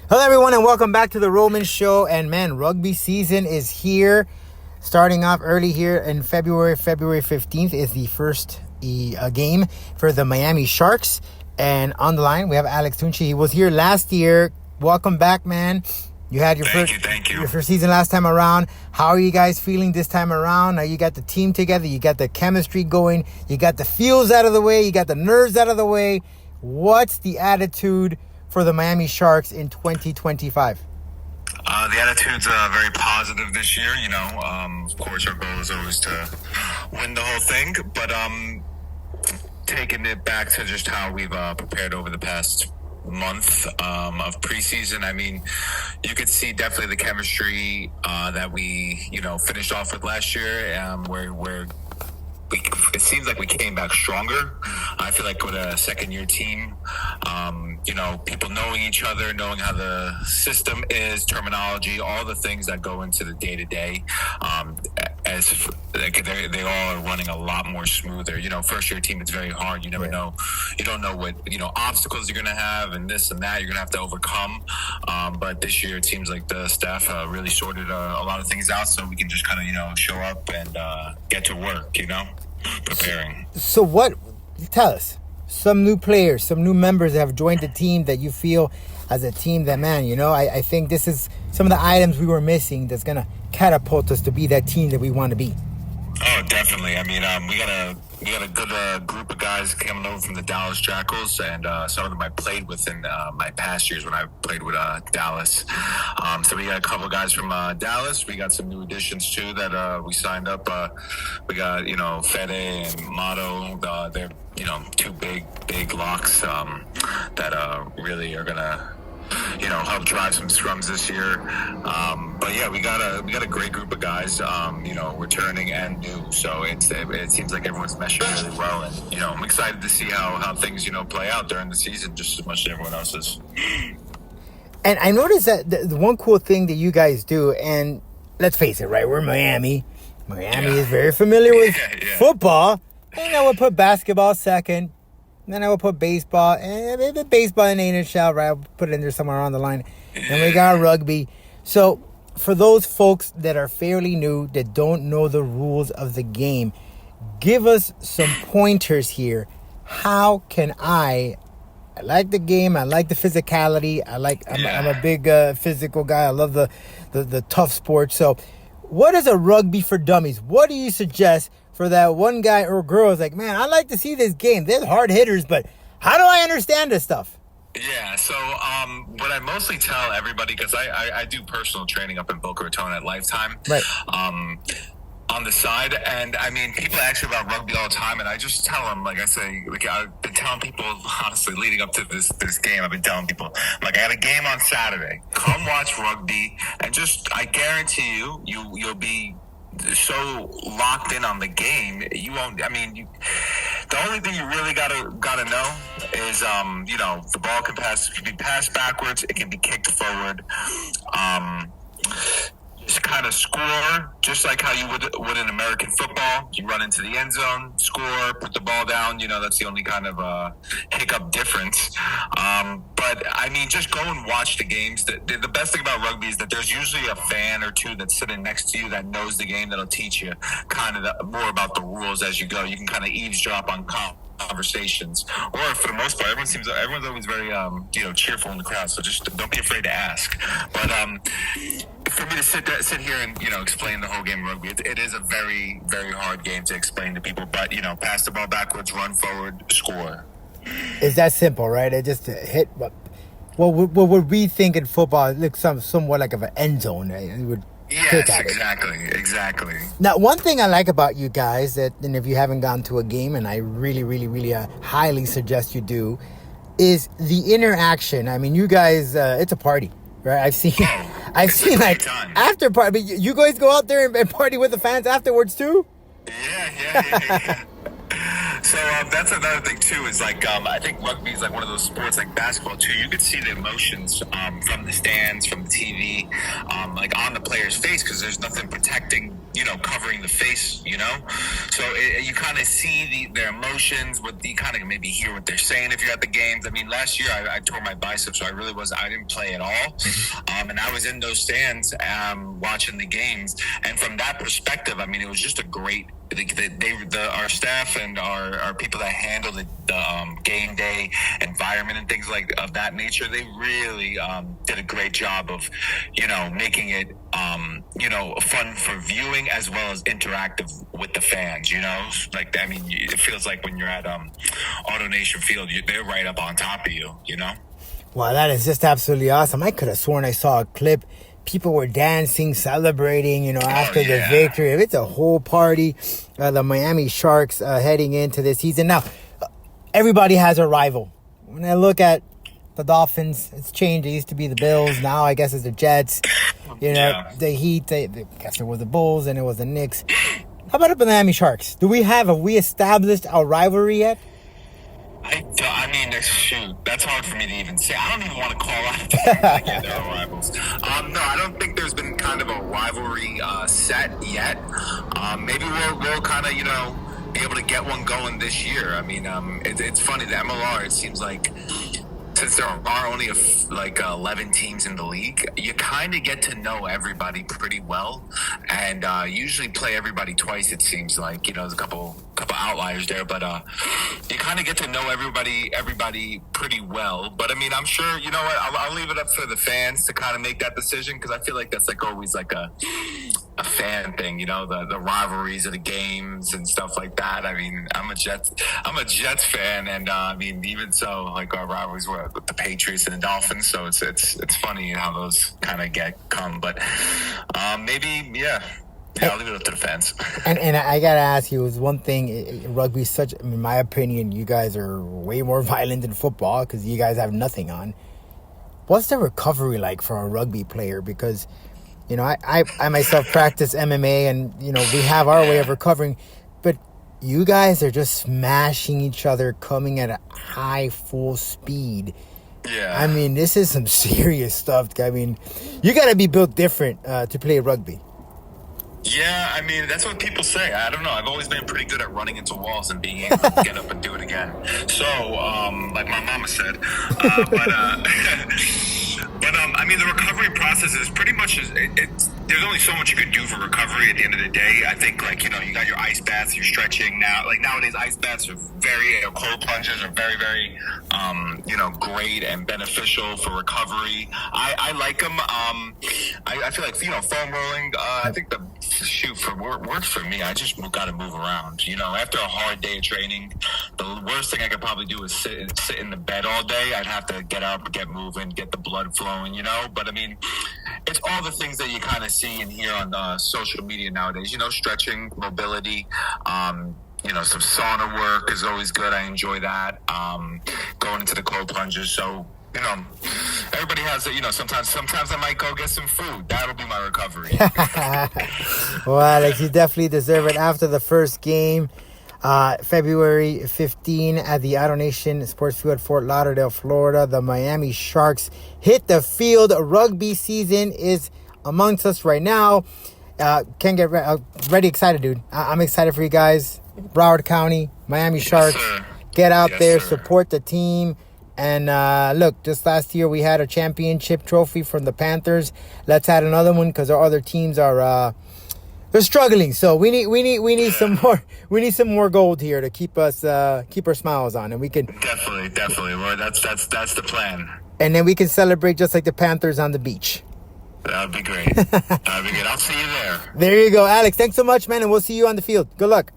Hello, everyone, and welcome back to the Roman Show. And man, rugby season is here. Starting off early here in February 15th is the first game for the Miami Sharks. And on the line, we have Alex Tucci. He was here last year. Welcome back, man. You had your your first season last time around. How are you guys feeling this time around? Now you got the team together. You got the chemistry going. You got the feels out of the way. You got the nerves out of the way. What's the attitude for the Miami Sharks in 2025? The attitude's very positive this year. Of course, our goal is always to win the whole thing. But taking it back to just how we've prepared over the past month of preseason, I mean, you could see definitely the chemistry that we, finished off with last year, where it seems like we came back stronger. I feel like with a second-year team, people knowing each other, knowing how the system is, terminology, all the things that go into the day-to-day, as they all are running a lot more smoother. First-year team, it's very hard. You never know. You don't know what, obstacles you're going to have and this and that you're going to have to overcome. But this year, it seems like the staff really sorted a lot of things out so we can just kind of, show up and get to work, preparing. So tell us, some new players, some new members that have joined the team that you feel as a team that, man, I think this is some of the items we were missing that's going to catapult us to be that team that we want to be. Oh, definitely. I mean, we got a good group of guys coming over from the Dallas Jackals, and some of them I played with in my past years when I played with Dallas. So we got a couple of guys from Dallas. We got some new additions too that we signed up. We got Fede and Mato. They're two big locks that really are gonna help drive some scrums this year. But yeah, we got a great group of guys, returning and new. So it seems like everyone's meshing really well, and I'm excited to see how things play out during the season just as much as everyone else is. And I noticed that the one cool thing that you guys do, and let's face it, right? We're Miami. Miami is very familiar with football. And I would put basketball second. Then I will put baseball, and maybe baseball in NHL, right? I'll put it in there somewhere on the line. And we got rugby. So for those folks that are fairly new, that don't know the rules of the game, give us some pointers here. How can I like the game. I like the physicality. I'm a big physical guy. I love the tough sports. So what is a rugby for dummies? What do you suggest for that one guy or girl is like, man, I like to see this game. They're hard hitters, but how do I understand this stuff? Yeah, so what I mostly tell everybody, because I do personal training up in Boca Raton at Lifetime, right, on the side, and I mean, people ask me about rugby all the time, and I just tell them, like I say, like I've been telling people, honestly, leading up to this game, I've been telling people, like, I got a game on Saturday. Come watch rugby, and I guarantee you'll be so locked in on the game, you won't. I mean, the only thing you really gotta know is, the ball can be passed backwards, it can be kicked forward. Just kind of score, just like how you would in American football. You run into the end zone, score, put the ball down. That's the only kind of hiccup difference. But I mean, just go and watch the games. The best thing about rugby is that there's usually a fan or two that's sitting next to you that knows the game, that'll teach you kind of more about the rules as you go. You can kind of eavesdrop on conversations, or for the most part, everyone's always very cheerful in the crowd. So just don't be afraid to ask. But for me to sit here and explain the whole game of rugby, it is a very, very hard game to explain to people. But pass the ball backwards, run forward, score. It's that simple, right? It just hit. What would we think in football? It looks somewhat like of an end zone, right? It would. Yes, exactly. Now, one thing I like about you guys, and if you haven't gone to a game, and I really, really, really highly suggest you do, is the interaction. I mean, you guys, it's a party, right? I've seen like after party. But you guys go out there and party with the fans afterwards too. Yeah. So that's another thing too. Is like I think rugby is like one of those sports like basketball too. You could see the emotions from the stands, from the TV, like on the player's face, because there's nothing protecting covering the face, so you kind of see their emotions, what you kind of maybe hear what they're saying if you're at the games. I mean, last year I tore my bicep, so I didn't play at all, and I was in those stands watching the games, and from that perspective, I mean, it was just a great. Our staff and our people that handle the game day environment and things of that nature, they really did a great job of making it fun for viewing as well as interactive with the fans. It feels like when you're at Auto Nation Field, they're right up on top of you. Wow, that is just absolutely awesome. I could have sworn I saw a clip. People were dancing, celebrating, after the victory. It's a whole party. The Miami Sharks heading into this season. Now, everybody has a rival. When I look at the Dolphins, it's changed. It used to be the Bills. Now I guess it's the Jets. The Heat. I guess it was the Bulls and it was the Knicks. How about the Miami Sharks? Have we established our rivalry yet? I mean, shoot, that's hard for me to even say. I don't even want to call out their rivals. No, I don't think there's been kind of a rivalry set yet. Maybe we'll kind of, be able to get one going this year. I mean, it's funny, the MLR, it seems like, since there are only 11 teams in the league, you kind of get to know everybody pretty well, and usually play everybody twice. It seems like there's a couple outliers there, but you kind of get to know everybody pretty well. But I mean, I'm sure I'll leave it up for the fans to kind of make that decision, because I feel like that's always a fan thing, the rivalries of the games and stuff like that. I mean, I'm a Jets fan, and I mean, even so, our rivalries were with the Patriots and the Dolphins. So it's funny how those kind of come, but maybe, yeah. Yeah, I'll leave it up to the fans. And I gotta ask you, is one thing, rugby is such, in my opinion, you guys are way more violent than football because you guys have nothing on. What's the recovery like for a rugby player? Because, I myself practice MMA, and, we have our way of recovering, but you guys are just smashing each other, coming at a high, full speed. Yeah. I mean, this is some serious stuff. I mean, you gotta be built different to play rugby. Yeah, I mean, that's what people say. I don't know. I've always been pretty good at running into walls and being able to get up and do it again. So, like my mama said. I mean, the recovery process is pretty much, there's only so much you can do for recovery at the end of the day. I think, you got your ice baths, you're stretching now. Nowadays, ice baths are cold plunges are very, very, great and beneficial for recovery. I like them. I feel like, foam rolling, I think works for me. I just got to move around. After a hard day of training, the worst thing I could probably do is sit in the bed all day. I'd have to get up, get moving, get the blood flowing, But I mean, it's all the things that you kind of see and hear on social media nowadays. Stretching, mobility, some sauna work is always good. I enjoy that. Going into the cold plunges. So, everybody has it. Sometimes I might go get some food. That'll be my recovery. Well, Alex, you definitely deserve it. After the first game, February 15 at the Auto Nation Sports Field at Fort Lauderdale, Florida, the Miami Sharks hit the field. Rugby season is amongst us right now. Can't get ready, excited, dude. I'm excited for you guys. Broward County, Miami Sharks. Yes, get out there, sir. Support the team. And look, just last year we had a championship trophy from the Panthers. Let's add another one because our other teams are they're struggling. So we need some more. We need some more gold here to keep our smiles on, and we can definitely. Well, that's the plan. And then we can celebrate just like the Panthers on the beach. That would be great. That would be good. I'll see you there. There you go, Alex. Thanks so much, man, and we'll see you on the field. Good luck.